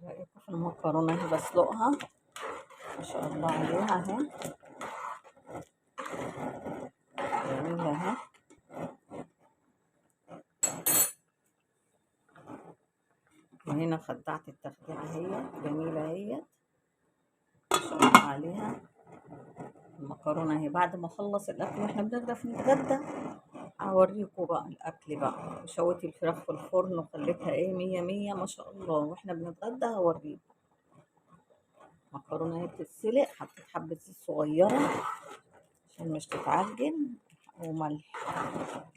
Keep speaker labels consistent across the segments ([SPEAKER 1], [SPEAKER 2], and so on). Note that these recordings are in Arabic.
[SPEAKER 1] رأيكم في المكرونة اللي بسلقها؟ ما شاء الله عليها اهي، جميلة اهي. وهنا خدعت التخديعة اهي، جميلة اهي ما شاء الله عليها. المكرونة اهي. بعد ما اخلص الاكل واحنا بنقدر نتغدى هوريكم بقى الاكل بقى. شويت الفراخ في الفرن وخليتها ايه مية مية ما شاء الله، واحنا بنتغدى هوريكم. المكرونة اهي بتتسلق، حطيت حبة زيت صغيرة عشان مش تتعجن، وملح.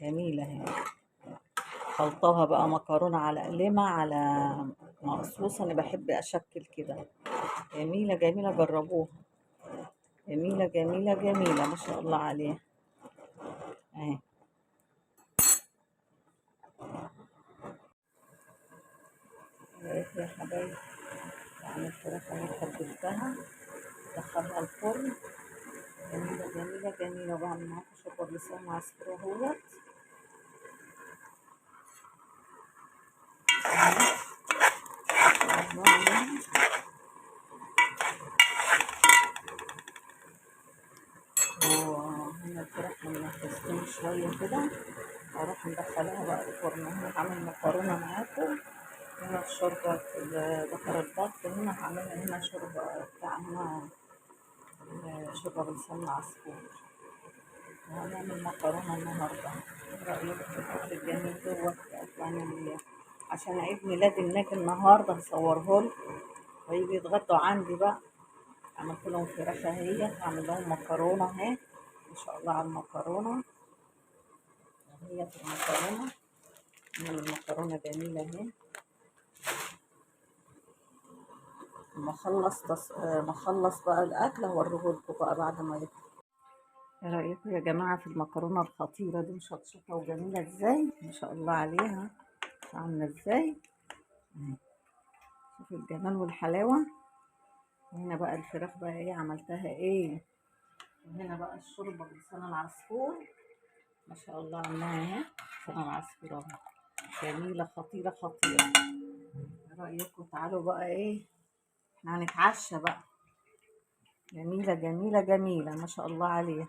[SPEAKER 1] جميلة اهي. خلطها بقى مكرونة على قلمة على مقصوصة، انا بحب اشكل كده. جميلة جميلة، جربوها. جميلة جميلة جميلة ما شاء الله عليها اهي. يا حبايبي، يعني الفراخ اهي تبلتها، دخلها الفرن. جميلة جميلة جميلة. وبعمل معاكم شوربة لسان عصفور اهوت. وهنا الفراخ لما تستوي شوية كده هروح مدخلاها بقى الفرن. هنا هعمل مكرونة معاكم. هنا الشوربة بكر البط. هنا هعملها هنا شوربة بتاعنا، شوربة بلسان عصفور. وهنعمل مكرونة النهاردة. ايه رأيكم في الأكل الجميل دوت؟ يعني عشان عيد ميلاد الناجي النهاردة هصورهولكم ويجي يتغدوا عندي بقى. عملت لهم فراخ اهي، هعمل لهم مكرونة اهي. ما شاء الله على المكرونة اهي. في المكرونة نعمل المكرونة جميلة اهي. ما اخلص بقى الاكل هوريهولكوا بقى بعد ما يطلع. ايه رايكم يا جماعه في المكرونه الخطيره دي؟ مشطشطه وجميله ازاي ما شاء الله عليها. عامله ازاي اهي. شوفي الجمال والحلاوه. وهنا بقى الفراخ بقى ايه عملتها ايه. وهنا بقى الشوربه بلسان العصفور ما شاء الله عاملاها اهي. لسان العصفور اهو، جميله خطيره خطيره. ايه رايكم؟ تعالوا بقى ايه، احنا هنتعشى بقى. جميلة جميلة جميلة ما شاء الله عليها.